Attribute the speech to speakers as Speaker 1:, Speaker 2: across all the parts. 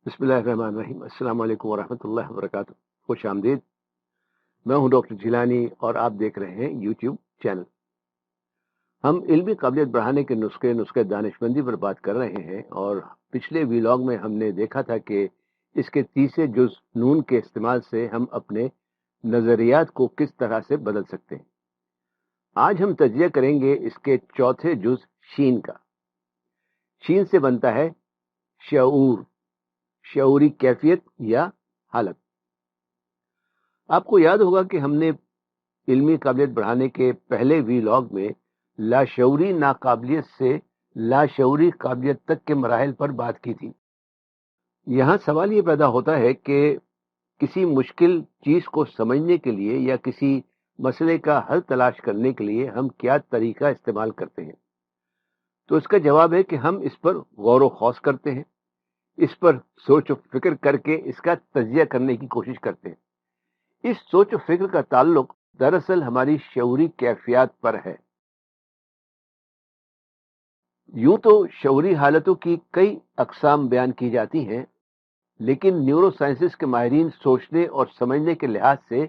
Speaker 1: بسم اللہ الرحمن الرحیم۔ السلام علیکم ورحمۃ اللہ وبرکاتہ۔ خوش آمدید۔ میں ہوں ڈاکٹر جیلانی اور آپ دیکھ رہے ہیں یوٹیوب چینل۔ ہم علمی قابلیت بڑھانے کے نسخے دانشمندی پر بات کر رہے ہیں، اور پچھلے ویلاگ میں ہم نے دیکھا تھا کہ اس کے تیسرے جز نون کے استعمال سے ہم اپنے نظریات کو کس طرح سے بدل سکتے ہیں۔ آج ہم تجزیہ کریں گے اس کے چوتھے جز شین کا۔ شین سے بنتا ہے شعور، شعوری کیفیت یا حالت۔ آپ کو یاد ہوگا کہ ہم نے علمی قابلیت بڑھانے کے پہلے ویلاگ میں لاشعوری ناقابلیت سے لاشعوری قابلیت تک کے مراحل پر بات کی تھی۔ یہاں سوال یہ پیدا ہوتا ہے کہ کسی مشکل چیز کو سمجھنے کے لیے یا کسی مسئلے کا حل تلاش کرنے کے لیے ہم کیا طریقہ استعمال کرتے ہیں۔ تو اس کا جواب ہے کہ ہم اس پر غور و خوض کرتے ہیں، اس پر سوچ و فکر کر کے اس کا تجزیہ کرنے کی کوشش کرتے ہیں۔ اس سوچ و فکر کا تعلق دراصل ہماری شعوری کیفیات پر ہے۔ یوں تو شعوری حالتوں کی کئی اقسام بیان کی جاتی ہیں، لیکن نیورو سائنسز کے ماہرین سوچنے اور سمجھنے کے لحاظ سے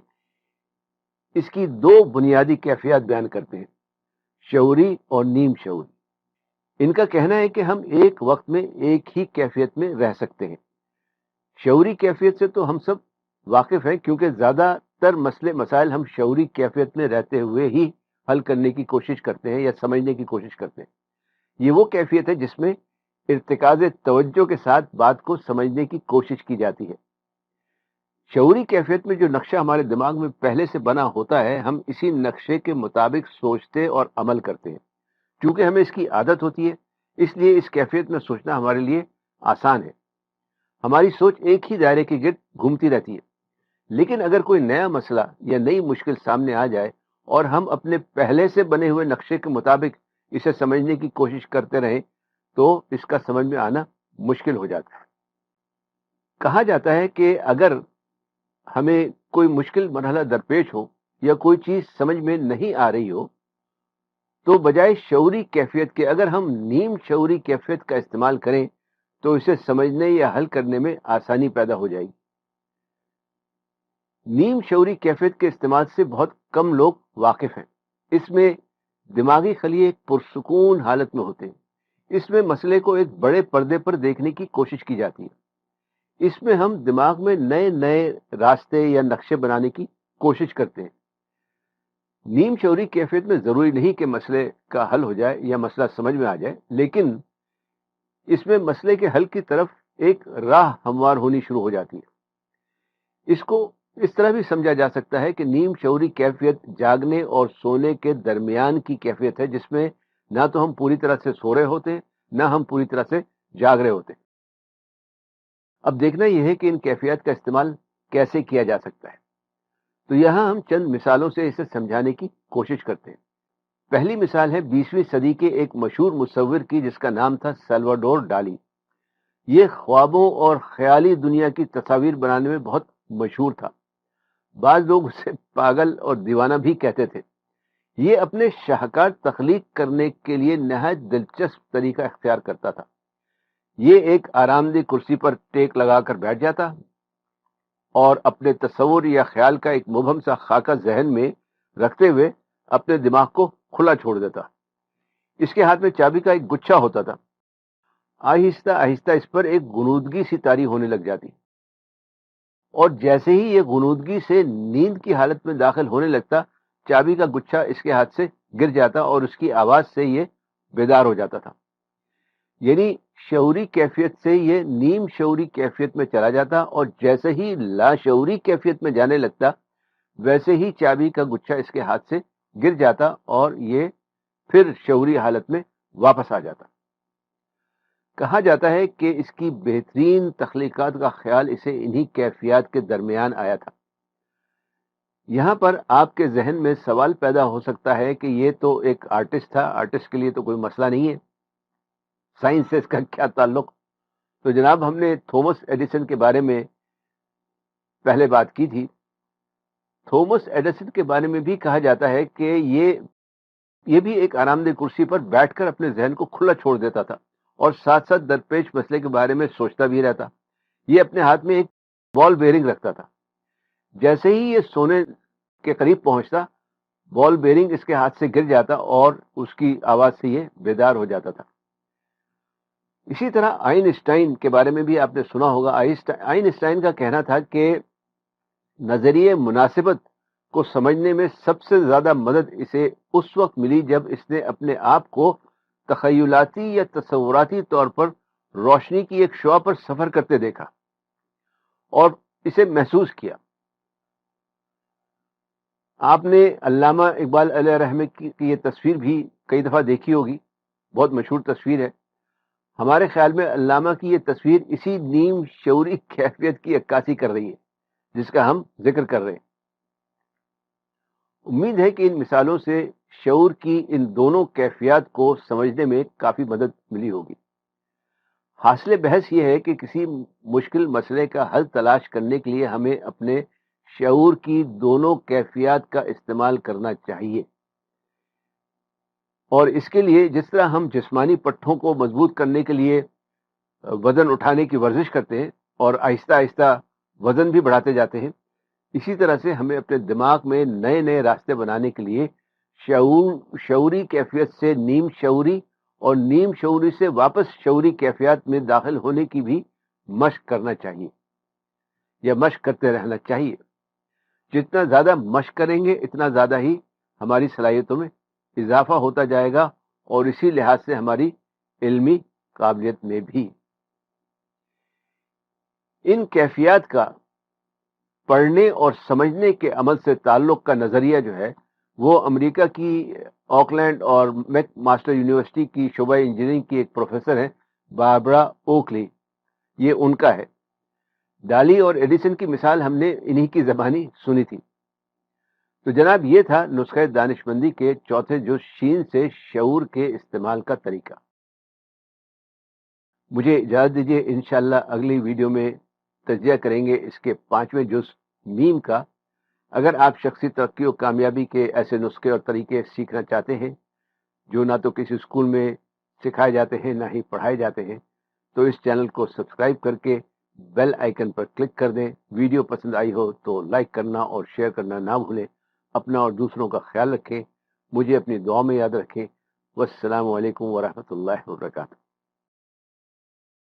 Speaker 1: اس کی دو بنیادی کیفیات بیان کرتے ہیں، شعوری اور نیم شعوری۔ ان کا کہنا ہے کہ ہم ایک وقت میں ایک ہی کیفیت میں رہ سکتے ہیں۔ شعوری کیفیت سے تو ہم سب واقف ہیں، کیونکہ زیادہ تر مسائل ہم شعوری کیفیت میں رہتے ہوئے ہی حل کرنے کی کوشش کرتے ہیں یا سمجھنے کی کوشش کرتے ہیں۔ یہ وہ کیفیت ہے جس میں ارتکاز توجہ کے ساتھ بات کو سمجھنے کی کوشش کی جاتی ہے۔ شعوری کیفیت میں جو نقشہ ہمارے دماغ میں پہلے سے بنا ہوتا ہے، ہم اسی نقشے کے مطابق سوچتے اور عمل کرتے ہیں۔ چونکہ ہمیں اس کی عادت ہوتی ہے، اس لیے اس کیفیت میں سوچنا ہمارے لیے آسان ہے۔ ہماری سوچ ایک ہی دائرے کے گرد گھومتی رہتی ہے۔ لیکن اگر کوئی نیا مسئلہ یا نئی مشکل سامنے آ جائے اور ہم اپنے پہلے سے بنے ہوئے نقشے کے مطابق اسے سمجھنے کی کوشش کرتے رہیں تو اس کا سمجھ میں آنا مشکل ہو جاتا ہے۔ کہا جاتا ہے کہ اگر ہمیں کوئی مشکل مرحلہ درپیش ہو یا کوئی چیز سمجھ میں نہیں آ رہی ہو، تو بجائے شعوری کیفیت کے اگر ہم نیم شعوری کیفیت کا استعمال کریں تو اسے سمجھنے یا حل کرنے میں آسانی پیدا ہو جائے گی۔ نیم شعوری کیفیت کے استعمال سے بہت کم لوگ واقف ہیں۔ اس میں دماغی خلیے ایک پرسکون حالت میں ہوتے ہیں۔ اس میں مسئلے کو ایک بڑے پردے پر دیکھنے کی کوشش کی جاتی ہے۔ اس میں ہم دماغ میں نئے راستے یا نقشے بنانے کی کوشش کرتے ہیں۔ نیم شعوری کیفیت میں ضروری نہیں کہ مسئلے کا حل ہو جائے یا مسئلہ سمجھ میں آ جائے، لیکن اس میں مسئلے کے حل کی طرف ایک راہ ہموار ہونی شروع ہو جاتی ہے۔ اس کو اس طرح بھی سمجھا جا سکتا ہے کہ نیم شعوری کیفیت جاگنے اور سونے کے درمیان کی کیفیت ہے، جس میں نہ تو ہم پوری طرح سے سو رہے ہوتے ہیں، نہ ہم پوری طرح سے جاگ رہے ہوتے ہیں۔ اب دیکھنا یہ ہے کہ ان کیفیت کا استعمال کیسے کیا جا سکتا ہے۔ تو یہاں ہم چند مثالوں سے اسے سمجھانے کی کوشش کرتے ہیں۔ پہلی مثال ہے 20ویں صدی کے ایک مشہور مصور کی، جس کا نام تھا سلواڈور ڈالی۔ یہ خوابوں اور خیالی دنیا کی تصاویر بنانے میں بہت مشہور تھا۔ بعض لوگ اسے پاگل اور دیوانہ بھی کہتے تھے۔ یہ اپنے شاہکار تخلیق کرنے کے لیے نہایت دلچسپ طریقہ اختیار کرتا تھا۔ یہ ایک آرام دہ کرسی پر ٹیک لگا کر بیٹھ جاتا اور اپنے تصور یا خیال کا ایک مبہم سا خاکہ ذہن میں رکھتے ہوئے اپنے دماغ کو کھلا چھوڑ دیتا۔ اس کے ہاتھ میں چابی کا ایک گچھا ہوتا تھا۔ آہستہ آہستہ اس پر ایک غنودگی سی طاری ہونے لگ جاتی، اور جیسے ہی یہ غنودگی سے نیند کی حالت میں داخل ہونے لگتا، چابی کا گچھا اس کے ہاتھ سے گر جاتا اور اس کی آواز سے یہ بیدار ہو جاتا تھا۔ یعنی شعوری کیفیت سے یہ نیم شعوری کیفیت میں چلا جاتا، اور جیسے ہی لاشعوری کیفیت میں جانے لگتا ویسے ہی چابی کا گچھا اس کے ہاتھ سے گر جاتا اور یہ پھر شعوری حالت میں واپس آ جاتا۔ کہا جاتا ہے کہ اس کی بہترین تخلیقات کا خیال اسے انہی کیفیات کے درمیان آیا تھا۔ یہاں پر آپ کے ذہن میں سوال پیدا ہو سکتا ہے کہ یہ تو ایک آرٹسٹ تھا، آرٹسٹ کے لیے تو کوئی مسئلہ نہیں ہے، سائنس سے اس کا کیا تعلق؟ تو جناب، ہم نے تھامس ایڈیسن کے بارے میں پہلے بات کی تھی۔ تھامس ایڈیسن کے بارے میں بھی کہا جاتا ہے کہ یہ بھی ایک آرام دہ کرسی پر بیٹھ کر اپنے ذہن کو کھلا چھوڑ دیتا تھا اور ساتھ ساتھ درپیش مسئلے کے بارے میں سوچتا بھی رہتا۔ یہ اپنے ہاتھ میں ایک بال بیئرنگ رکھتا تھا. جیسے ہی یہ سونے کے قریب پہنچتا بال بیئرنگ اس کے ہاتھ سے گر جاتا اور اس کی آواز سے یہ بیدار ہو جاتا تھا. اسی طرح آئنسٹائن کے بارے میں بھی آپ نے سنا ہوگا. آئنسٹائن کا کہنا تھا کہ نظریے مناسبت کو سمجھنے میں سب سے زیادہ مدد اسے اس وقت ملی جب اس نے اپنے آپ کو تخیلاتی یا تصوراتی طور پر روشنی کی ایک شعاع پر سفر کرتے دیکھا اور اسے محسوس کیا. آپ نے علامہ اقبال علیہ رحمہ کی یہ تصویر بھی کئی دفعہ دیکھی ہوگی، بہت مشہور تصویر ہے. ہمارے خیال میں علامہ کی یہ تصویر اسی نیم شعوری کیفیت کی عکاسی کر رہی ہے جس کا ہم ذکر کر رہے ہیں. امید ہے کہ ان مثالوں سے شعور کی ان دونوں کیفیات کو سمجھنے میں کافی مدد ملی ہوگی. حاصل بحث یہ ہے کہ کسی مشکل مسئلے کا حل تلاش کرنے کے لیے ہمیں اپنے شعور کی دونوں کیفیات کا استعمال کرنا چاہیے، اور اس کے لیے جس طرح ہم جسمانی پٹھوں کو مضبوط کرنے کے لیے وزن اٹھانے کی ورزش کرتے ہیں اور آہستہ آہستہ وزن بھی بڑھاتے جاتے ہیں، اسی طرح سے ہمیں اپنے دماغ میں نئے نئے راستے بنانے کے لیے شعوری کیفیت سے نیم شعوری اور نیم شعوری سے واپس شعوری کیفیات میں داخل ہونے کی بھی مشق کرنا چاہیے یا مشق کرتے رہنا چاہیے. جتنا زیادہ مشق کریں گے اتنا زیادہ ہی ہماری صلاحیتوں میں اضافہ ہوتا جائے گا اور اسی لحاظ سے ہماری علمی قابلیت میں بھی. ان کیفیات کا پڑھنے اور سمجھنے کے عمل سے تعلق کا نظریہ جو ہے وہ امریکہ کی آکلینڈ اور میک ماسٹر یونیورسٹی کی شعبہ انجینئرنگ کی ایک پروفیسر ہیں باربرا اوکلی، یہ ان کا ہے. ڈالی اور ایڈیسن کی مثال ہم نے انہی کی زبانی سنی تھی. تو جناب یہ تھا نسخہ دانشمندی کے چوتھے جز شین سے شعور کے استعمال کا طریقہ. مجھے اجازت دیجیے، انشاءاللہ اگلی ویڈیو میں تجزیہ کریں گے اس کے 5ویں جز میم کا. اگر آپ شخصی ترقی و کامیابی کے ایسے نسخے اور طریقے سیکھنا چاہتے ہیں جو نہ تو کسی اسکول میں سکھائے جاتے ہیں نہ ہی پڑھائے جاتے ہیں، تو اس چینل کو سبسکرائب کر کے بیل آئیکن پر کلک کر دیں. ویڈیو پسند آئی ہو تو لائک کرنا اور شیئر کرنا نہ بھولیں. اپنا اور دوسروں کا خیال رکھیں. مجھے اپنی دعا میں یاد رکھیں. والسلام علیکم ورحمۃ اللہ وبرکاتہ.